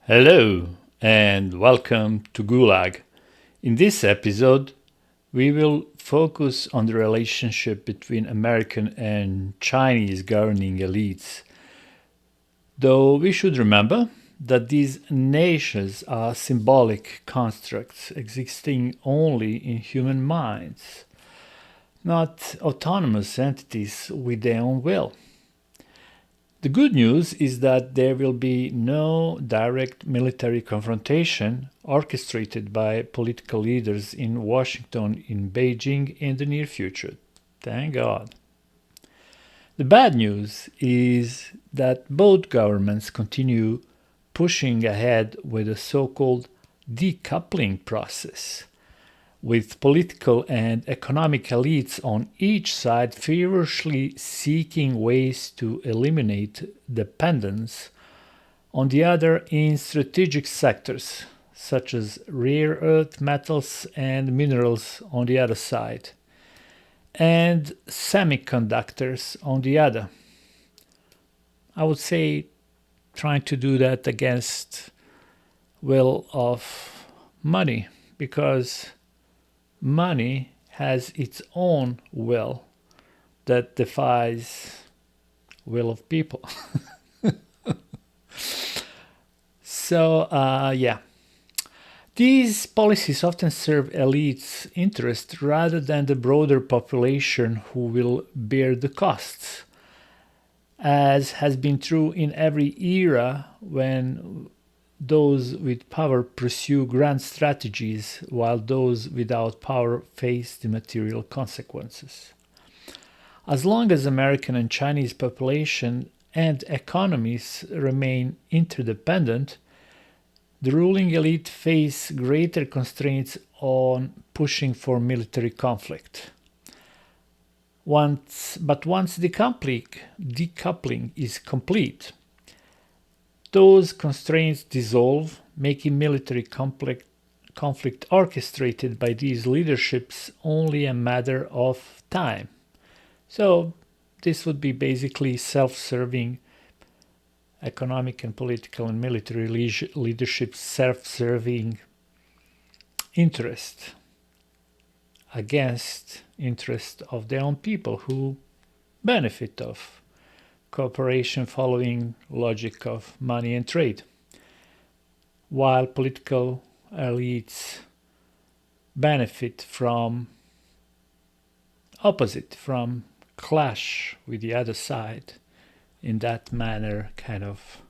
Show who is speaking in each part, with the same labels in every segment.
Speaker 1: Hello and welcome to Gulag. In this episode, we will focus on the relationship between American and Chinese governing elites. Though we should remember that these nations are symbolic constructs existing only in human minds, not autonomous entities with their own will. The good news is that there will be no direct military confrontation orchestrated by political leaders in Washington in Beijing in the near future. Thank God. The bad news is that both governments continue pushing ahead with a so called decoupling process, with political and economic elites on each side feverishly seeking ways to eliminate dependence on the other in strategic sectors, such as rare earth metals and minerals on the other side, and semiconductors on the other. I would say trying to do that against will of money, because money has its own will that defies will of people. So these policies often serve elites' interests rather than the broader population who will bear the costs, as has been true in every era when those with power pursue grand strategies while those without power face the material consequences. As long as American and Chinese population and economies remain interdependent, the ruling elite face greater constraints on pushing for military conflict. Once decoupling is complete, those constraints dissolve, making military conflict orchestrated by these leaderships only a matter of time. So, this would be basically self serving economic and political and military leadership self serving interest against interest of their own people who benefit of cooperation following logic of money and trade, while political elites benefit from opposite, from clash with the other side, in that manner kind of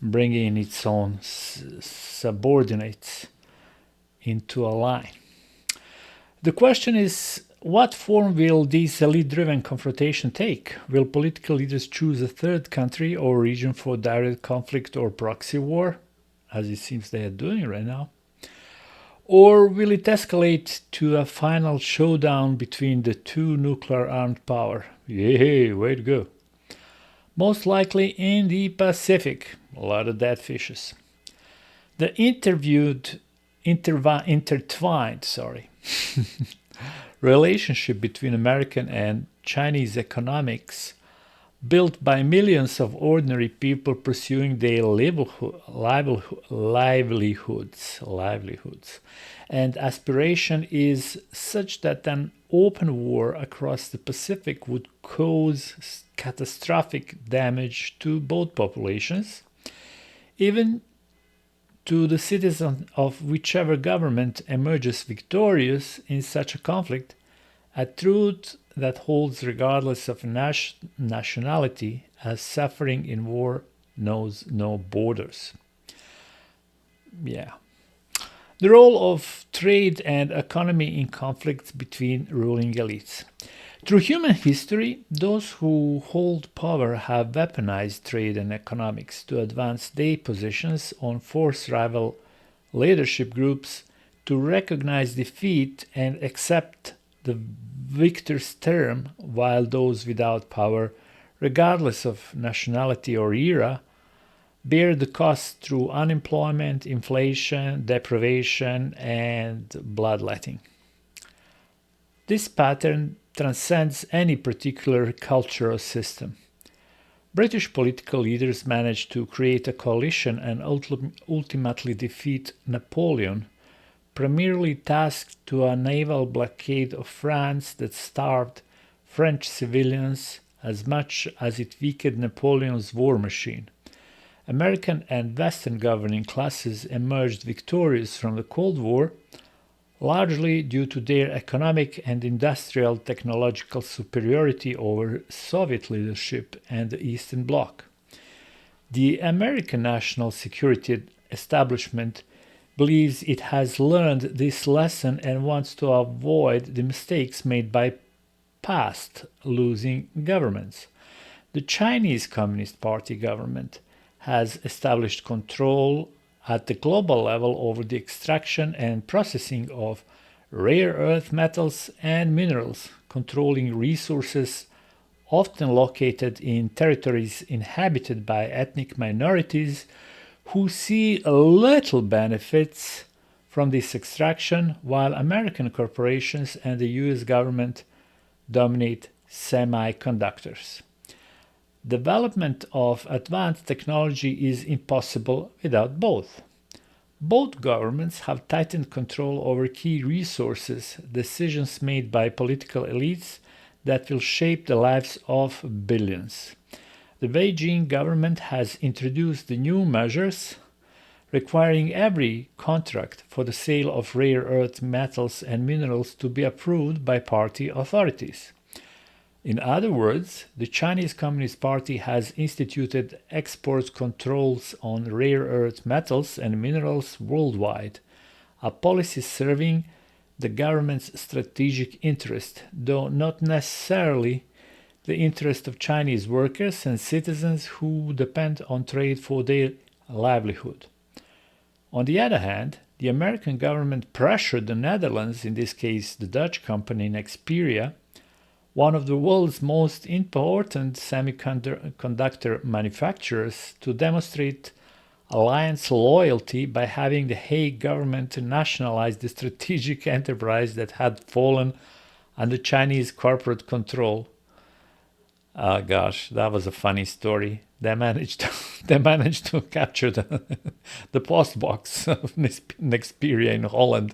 Speaker 1: bringing its own subordinates into a line. The question is, what form will this elite-driven confrontation take? Will political leaders choose a third country or region for direct conflict or proxy war, as it seems they are doing right now? Or will it escalate to a final showdown between the two nuclear-armed powers? Yay, way to go. Most likely in the Pacific. A lot of dead fishes. The intertwined relationship between American and Chinese economics, built by millions of ordinary people pursuing their livelihoods and aspiration, is such that an open war across the Pacific would cause catastrophic damage to both populations, even to the citizens of whichever government emerges victorious in such a conflict, a truth that holds regardless of nationality, as suffering in war knows no borders. Yeah. The role of trade and economy in conflicts between ruling elites. Through human history, those who hold power have weaponized trade and economics to advance their positions on force rival leadership groups to recognize defeat and accept the victor's term, while those without power, regardless of nationality or era, bear the cost through unemployment, inflation, deprivation, and bloodletting. This pattern transcends any particular cultural system. British political leaders managed to create a coalition and ultimately defeat Napoleon, primarily tasked to a naval blockade of France that starved French civilians as much as it weakened Napoleon's war machine. American and Western governing classes emerged victorious from the Cold War, largely due to their economic and industrial technological superiority over Soviet leadership and the Eastern Bloc. The American national security establishment believes it has learned this lesson and wants to avoid the mistakes made by past losing governments. The Chinese Communist Party government has established control at the global level over the extraction and processing of rare earth metals and minerals, controlling resources often located in territories inhabited by ethnic minorities who see little benefits from this extraction, while American corporations and the US government dominate semiconductors. Development of advanced technology is impossible without both. Both governments have tightened control over key resources, decisions made by political elites that will shape the lives of billions. The Beijing government has introduced the new measures requiring every contract for the sale of rare earth metals and minerals to be approved by party authorities. In other words, the Chinese Communist Party has instituted export controls on rare earth metals and minerals worldwide, a policy serving the government's strategic interest, though not necessarily the interest of Chinese workers and citizens who depend on trade for their livelihood. On the other hand, the American government pressured the Netherlands, in this case the Dutch company Nexperia, one of the world's most important semiconductor manufacturers, to demonstrate alliance loyalty by having the Hague government nationalize the strategic enterprise that had fallen under Chinese corporate control. Oh gosh, that was a funny story. They managed to capture the post box of Nexperia in Holland.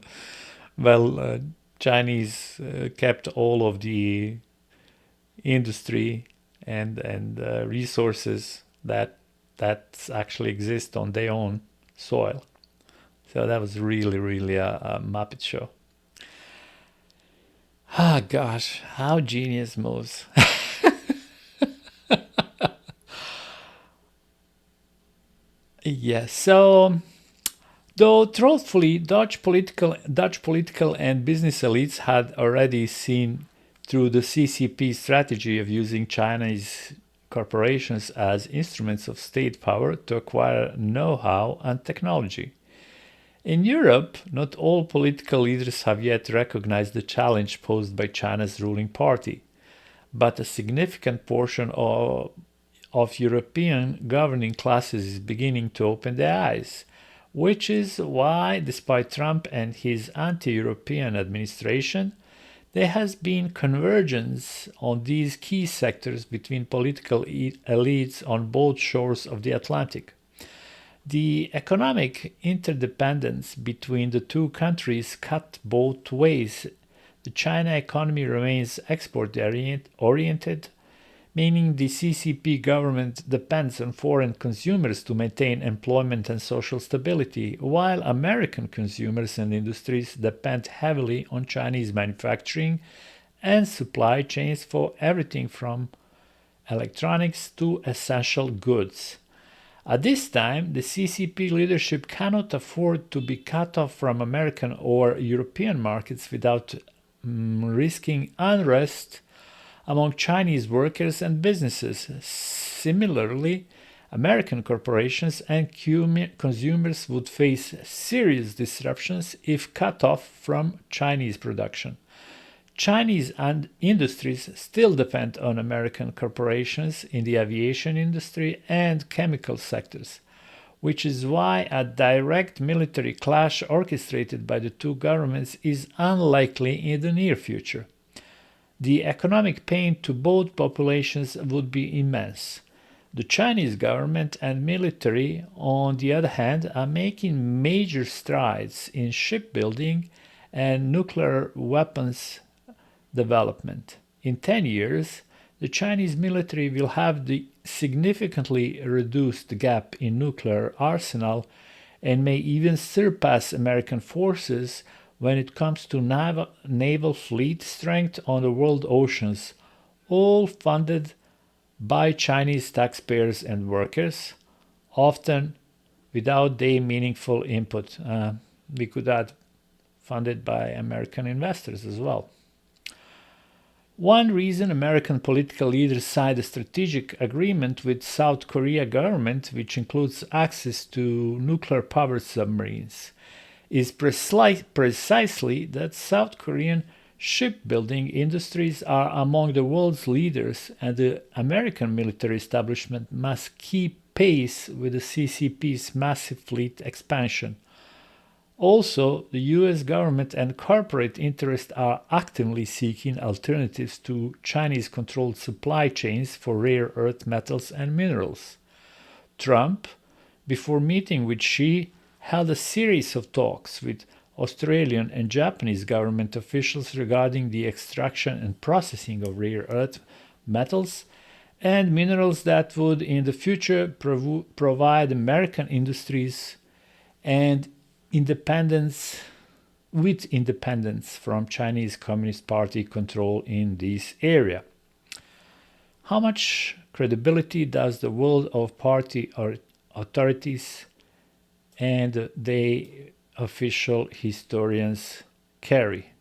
Speaker 1: Well, Chinese kept all of the industry and resources that actually exist on their own soil. So that was really a Muppet show. Ah, gosh, how genius moves. Yes, so though truthfully, Dutch political and business elites had already seen through the CCP strategy of using Chinese corporations as instruments of state power to acquire know-how and technology. In Europe, not all political leaders have yet recognized the challenge posed by China's ruling party, but a significant portion of European governing classes is beginning to open their eyes, which is why, despite Trump and his anti-European administration, there has been convergence on these key sectors between political elites on both shores of the Atlantic. The economic interdependence between the two countries cut both ways. The China economy remains export-oriented, meaning the CCP government depends on foreign consumers to maintain employment and social stability, while American consumers and industries depend heavily on Chinese manufacturing and supply chains for everything from electronics to essential goods. At this time, the CCP leadership cannot afford to be cut off from American or European markets without risking unrest among Chinese workers and businesses. Similarly, American corporations and consumers would face serious disruptions if cut off from Chinese production. Chinese industries still depend on American corporations in the aviation industry and chemical sectors, which is why a direct military clash orchestrated by the two governments is unlikely in the near future. The economic pain to both populations would be immense. The Chinese government and military, on the other hand, are making major strides in shipbuilding and nuclear weapons development. In 10 years, the Chinese military will have the significantly reduced gap in nuclear arsenal and may even surpass American forces when it comes to naval fleet strength on the world oceans, all funded by Chinese taxpayers and workers, often without their meaningful input. We could add funded by American investors as well. One reason American political leaders signed a strategic agreement with South Korea government, which includes access to nuclear-powered submarines, is precisely that South Korean shipbuilding industries are among the world's leaders, and the American military establishment must keep pace with the CCP's massive fleet expansion. Also, the US government and corporate interests are actively seeking alternatives to Chinese-controlled supply chains for rare earth metals and minerals. Trump, before meeting with Xi, held a series of talks with Australian and Japanese government officials regarding the extraction and processing of rare earth metals and minerals that would in the future provide American industries and independence from Chinese Communist Party control in this area. How much credibility does the world of party authorities and the official historians carry?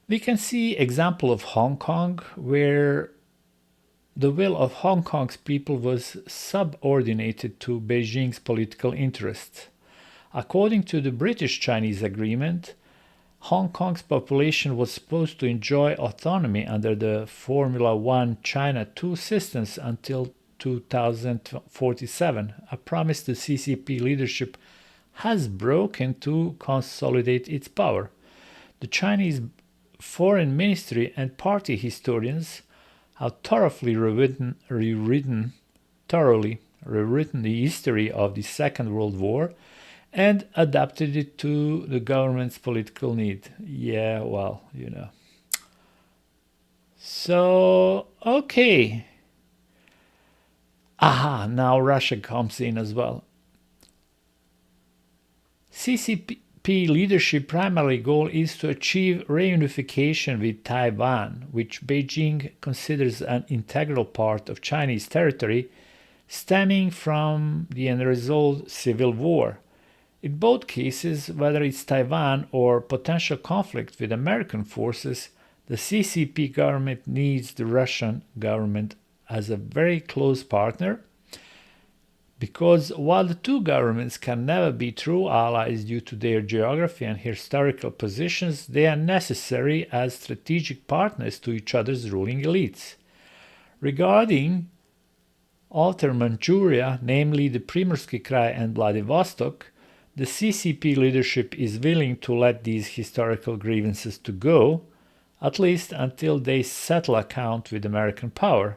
Speaker 1: We can see example of Hong Kong, where the will of Hong Kong's people was subordinated to Beijing's political interests. According to the British-Chinese agreement, Hong Kong's population was supposed to enjoy autonomy under the Formula One China 2 systems until 2047, a promise the CCP leadership has broken to consolidate its power. The Chinese Foreign Ministry and party historians have thoroughly rewritten the history of the Second World War and adapted it to the government's political need. Yeah, well, you know. So, okay. Aha, now Russia comes in as well. CCP leadership primary goal is to achieve reunification with Taiwan, which Beijing considers an integral part of Chinese territory, stemming from the unresolved civil war. In both cases, whether it's Taiwan or potential conflict with American forces, the CCP government needs the Russian government as a very close partner, because while the two governments can never be true allies due to their geography and historical positions, they are necessary as strategic partners to each other's ruling elites. Regarding Outer Manchuria, namely the Primorsky Krai and Vladivostok, the CCP leadership is willing to let these historical grievances to go, at least until they settle account with American power.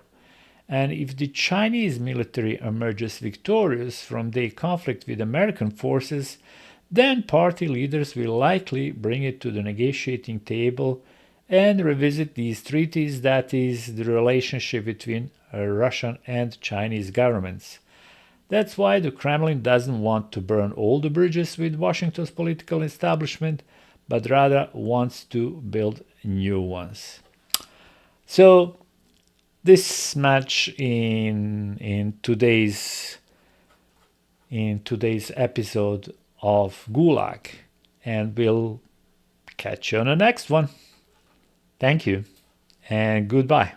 Speaker 1: And if the Chinese military emerges victorious from their conflict with American forces, then party leaders will likely bring it to the negotiating table and revisit these treaties, that is, the relationship between Russian and Chinese governments. That's why the Kremlin doesn't want to burn all the bridges with Washington's political establishment, but rather wants to build new ones. So this match in today's episode of Gulag, and we'll catch you on the next one. Thank you and goodbye.